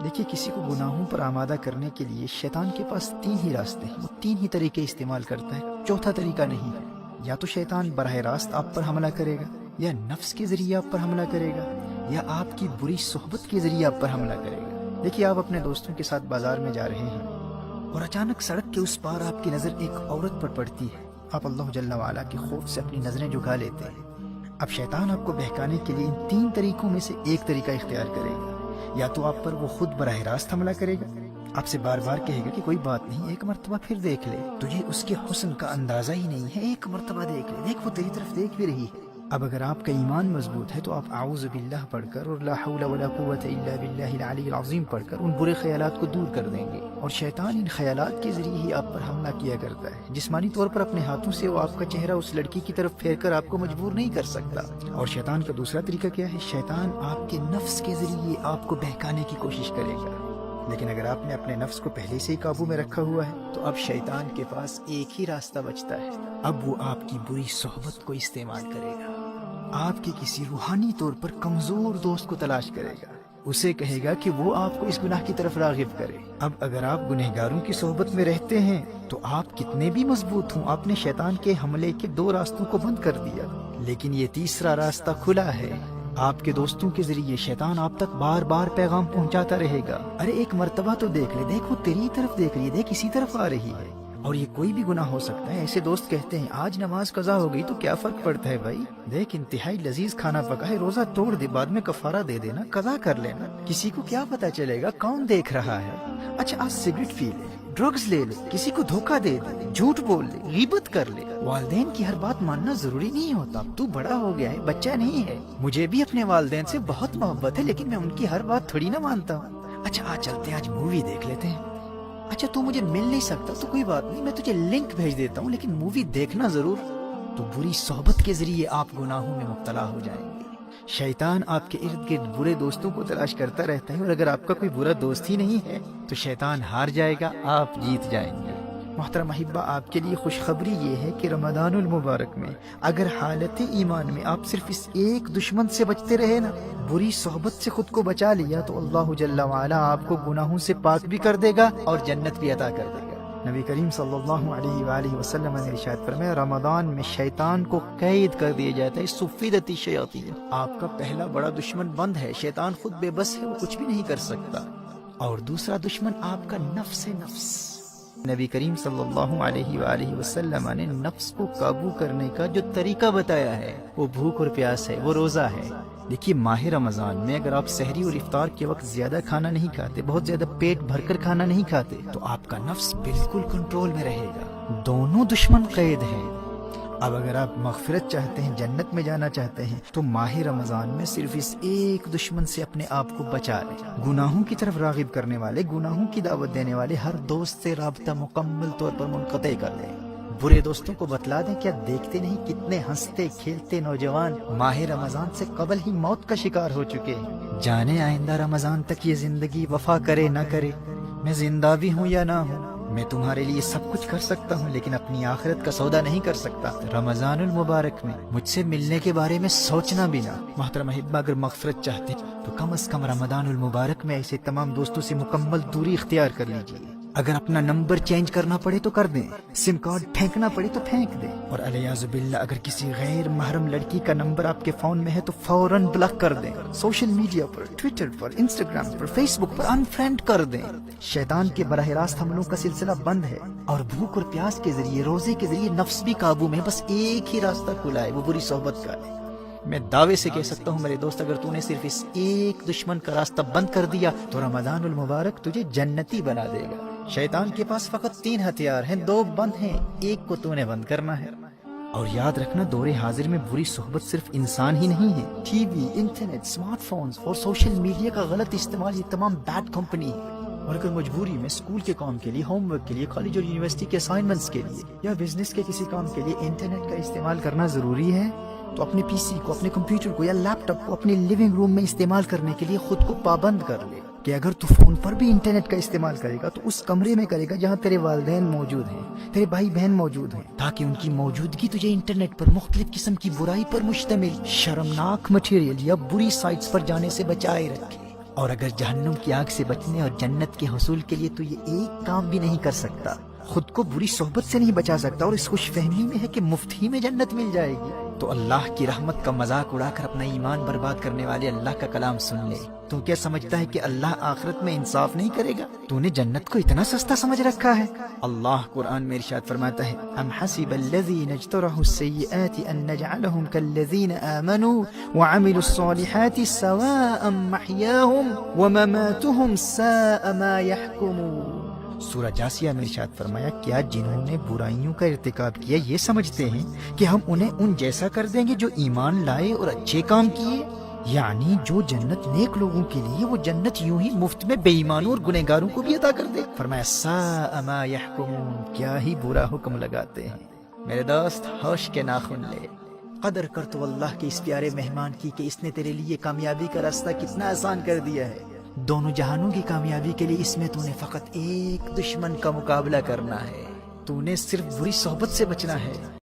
دیکھیے کسی کو گناہوں پر آمادہ کرنے کے لیے شیطان کے پاس تین ہی راستے ہیں، وہ تین ہی طریقے استعمال کرتا ہے، چوتھا طریقہ نہیں ہے۔ یا تو شیطان براہ راست آپ پر حملہ کرے گا، یا نفس کے ذریعے آپ پر حملہ کرے گا، یا آپ کی بری صحبت کے ذریعے آپ پر حملہ کرے گا۔ دیکھیے آپ اپنے دوستوں کے ساتھ بازار میں جا رہے ہیں اور اچانک سڑک کے اس پار آپ کی نظر ایک عورت پر پڑتی ہے، آپ اللہ جل وعلا کے خوف سے اپنی نظریں جھکا لیتے ہیں۔ اب شیطان آپ کو بہکانے کے لیے ان تین طریقوں میں سے ایک طریقہ اختیار کرے گا۔ یا تو آپ پر وہ خود براہ راست حملہ کرے گا، آپ سے بار بار کہے گا کہ کوئی بات نہیں، ایک مرتبہ پھر دیکھ لے، تجھے اس کے حسن کا اندازہ ہی نہیں ہے، ایک مرتبہ دیکھ لے، دیکھ وہ تیری طرف دیکھ بھی رہی ہے۔ اب اگر آپ کا ایمان مضبوط ہے تو آپ اعوذ باللہ پڑھ کر اور لا حول ولا قوت الا باللہ العلی العظیم پڑھ کر ان برے خیالات کو دور کر دیں گے۔ اور شیطان ان خیالات کے ذریعے ہی آپ پر حملہ کیا کرتا ہے، جسمانی طور پر اپنے ہاتھوں سے وہ آپ کا چہرہ اس لڑکی کی طرف پھیر کر آپ کو مجبور نہیں کر سکتا۔ اور شیطان کا دوسرا طریقہ کیا ہے؟ شیطان آپ کے نفس کے ذریعے آپ کو بہکانے کی کوشش کرے گا، لیکن اگر آپ نے اپنے نفس کو پہلے سے ہی قابو میں رکھا ہوا ہے تو اب شیطان کے پاس ایک ہی راستہ بچتا ہے، اب وہ آپ کی بری صحبت کو استعمال کرے گا۔ آپ کے کسی روحانی طور پر کمزور دوست کو تلاش کرے گا، اسے کہے گا کہ وہ آپ کو اس گناہ کی طرف راغب کرے۔ اب اگر آپ گنہگاروں کی صحبت میں رہتے ہیں تو آپ کتنے بھی مضبوط ہوں، آپ نے شیطان کے حملے کے دو راستوں کو بند کر دیا، لیکن یہ تیسرا راستہ کھلا ہے۔ آپ کے دوستوں کے ذریعے شیطان آپ تک بار بار پیغام پہنچاتا رہے گا، ارے ایک مرتبہ تو دیکھ لے، دیکھ وہ تیری طرف دیکھ رہی ہے، دیکھ اسی طرف آ رہی ہے۔ اور یہ کوئی بھی گناہ ہو سکتا ہے۔ ایسے دوست کہتے ہیں آج نماز قضا ہو گئی تو کیا فرق پڑتا ہے بھائی، دیکھ انتہائی لذیذ کھانا پکا ہے، روزہ توڑ دے، بعد میں کفارہ دے دینا، قضا کر لینا، کسی کو کیا پتا چلے گا کون دیکھ رہا ہے۔ اچھا آج سگریٹ پی لے، ڈرگز لے لے، کسی کو دھوکہ دے دے، جھوٹ بول لے، غیبت کر لے۔ والدین کی ہر بات ماننا ضروری نہیں ہوتا، اب تو بڑا ہو گیا ہے، بچہ نہیں ہے۔ مجھے بھی اپنے والدین سے بہت محبت ہے، لیکن میں ان کی ہر بات تھوڑی نہ مانتا ہوں۔ اچھا آج چلتے ہیں، آج مووی دیکھ لیتے ہیں۔ اچھا تو مجھے مل نہیں سکتا تو کوئی بات نہیں، میں تجھے لنک بھیج دیتا ہوں، لیکن مووی دیکھنا ضرور۔ تو بری صحبت کے ذریعے آپ گناہوں میں مبتلا ہو جائیں گے۔ شیطان آپ کے ارد گرد برے دوستوں کو تلاش کرتا رہتا ہے، اور اگر آپ کا کوئی برا دوست ہی نہیں ہے تو شیطان ہار جائے گا، آپ جیت جائیں گے۔ محترم احبہ، آپ کے لیے خوشخبری یہ ہے کہ رمضان المبارک میں اگر حالت ایمان میں آپ صرف اس ایک دشمن سے بچتے رہے نا، بری صحبت سے خود کو بچا لیا، تو اللہ جل وعلا آپ کو گناہوں سے پاک بھی کر دے گا اور جنت بھی عطا کر دے گا۔ نبی کریم صلی اللہ علیہ وآلہ وسلم نے ارشاد فرمایا، رمضان میں شیطان کو قید کر دیا جاتا ہے، صفدت الشیاطین، آپ کا پہلا بڑا دشمن بند ہے، شیطان خود بے بس ہے، وہ کچھ بھی نہیں کر سکتا۔ اور دوسرا دشمن آپ کا نفس ہے، نفس۔ نبی کریم صلی اللہ علیہ وآلہ وسلم نے نفس کو قابو کرنے کا جو طریقہ بتایا ہے وہ بھوک اور پیاس ہے، وہ روزہ ہے۔ دیکھیے ماہ رمضان میں اگر آپ سحری اور افطار کے وقت زیادہ کھانا نہیں کھاتے، بہت زیادہ پیٹ بھر کر کھانا نہیں کھاتے، تو آپ کا نفس بالکل کنٹرول میں رہے گا، دونوں دشمن قید ہیں۔ اب اگر آپ مغفرت چاہتے ہیں، جنت میں جانا چاہتے ہیں، تو ماہ رمضان میں صرف اس ایک دشمن سے اپنے آپ کو بچا لیں۔ گناہوں کی طرف راغب کرنے والے، گناہوں کی دعوت دینے والے ہر دوست سے رابطہ مکمل طور پر منقطع کر دیں۔ برے دوستوں کو بتلا دیں، کیا دیکھتے نہیں کتنے ہنستے کھیلتے نوجوان ماہ رمضان سے قبل ہی موت کا شکار ہو چکے ہیں۔ جانے آئندہ رمضان تک یہ زندگی وفا کرے نہ کرے، میں زندہ بھی ہوں یا نہ ہوں، میں تمہارے لیے سب کچھ کر سکتا ہوں، لیکن اپنی آخرت کا سودا نہیں کر سکتا۔ رمضان المبارک میں مجھ سے ملنے کے بارے میں سوچنا بھی نہ۔ محترم احبہ، اگر مغفرت چاہتے ہیں تو کم از کم رمضان المبارک میں ایسے تمام دوستوں سے مکمل دوری اختیار کر لیجیے۔ اگر اپنا نمبر چینج کرنا پڑے تو کر دیں، سم کارڈ پھینکنا پڑے تو پھینک دیں، اور علیاذ باللہ اگر کسی غیر محرم لڑکی کا نمبر آپ کے فون میں ہے تو فوراً بلاک کر دیں۔ سوشل میڈیا پر، ٹویٹر پر، انسٹاگرام پر، فیس بک پر انفرینڈ کر دیں۔ شیطان کے براہ راست حملوں کا سلسلہ بند ہے، اور بھوک اور پیاس کے ذریعے، روزے کے ذریعے نفس بھی قابو میں، بس ایک ہی راستہ کھلا ہے، وہ بری صحبت کا ہے۔ میں دعوے سے کہہ سکتا ہوں میرے دوست، اگر تو نے صرف اس ایک دشمن کا راستہ بند کر دیا تو رمضان المبارک تجھے جنتی بنا دے گا۔ شیطان کے پاس فقط 3 ہتھیار ہیں، 2 بند ہیں، ایک کو تو نے بند کرنا ہے۔ اور یاد رکھنا، دور حاضر میں بری صحبت صرف انسان ہی نہیں ہے، T V, internet, smart phones اور سوشل میڈیا کا غلط استعمال، یہ تمام بیڈ کمپنی ہے۔ اور اگر مجبوری میں اسکول کے کام کے لیے، ہوم ورک کے لیے، کالج اور یونیورسٹی کے اسائنمنٹس کے لیے، یا بزنس کے کسی کام کے لیے انٹرنیٹ کا استعمال کرنا ضروری ہے، تو اپنے پی سی کو، اپنے کمپیوٹر کو یا لیپ ٹاپ کو اپنے لیونگ روم میں استعمال کرنے کے لیے خود کو پابند کر لے کہ اگر تو فون پر بھی انٹرنیٹ کا استعمال کرے گا تو اس کمرے میں کرے گا جہاں تیرے والدین موجود ہیں، تیرے بھائی بہن موجود ہیں، تاکہ ان کی موجودگی تجھے انٹرنیٹ پر مختلف قسم کی برائی پر مشتمل شرمناک مٹیریل یا بری سائٹس پر جانے سے بچائے رکھے۔ اور اگر جہنم کی آگ سے بچنے اور جنت کے حصول کے لیے تو یہ ایک کام بھی نہیں کر سکتا، خود کو بری صحبت سے نہیں بچا سکتا، اور اس خوش فہمی میں ہے کہ مفت ہی میں جنت مل جائے گی، تو اللہ کی رحمت کا مذاق اڑا کر اپنا ایمان برباد کرنے والے اللہ کا کلام سن لے۔ تو کیا سمجھتا ہے کہ اللہ آخرت میں انصاف نہیں کرے گا؟ تو نے جنت کو اتنا سستا سمجھ رکھا ہے؟ اللہ قرآن میں ارشاد فرماتا ہے، ام حسب الذین اجترحوا السیئات ان نجعلهم كالذین آمنوا وعملوا الصالحات سواء محیاهم ومماتهم ساء ما يحکمون۔ سورہ جاسیہ میں ارشاد فرمایا، کیا جنہوں نے برائیوں کا ارتکاب کیا یہ سمجھتے ہیں کہ ہم انہیں ان جیسا کر دیں گے جو ایمان لائے اور اچھے کام کیے؟ یعنی جو جنت نیک لوگوں کے لیے، وہ جنت یوں ہی مفت میں بے ایمانوں اور گنہگاروں کو بھی عطا کر دے۔ فرمایا ساء ما یحکمون، کیا ہی برا حکم لگاتے ہیں۔ میرے دوست ہوش کے ناخن لے، قدر کر تو اللہ کے اس پیارے مہمان کی کہ اس نے تیرے لیے کامیابی کا راستہ کتنا آسان کر دیا ہے۔ دونوں جہانوں کی کامیابی کے لیے اس میں تو نے فقط ایک دشمن کا مقابلہ کرنا ہے، تو نے صرف بری صحبت سے بچنا ہے۔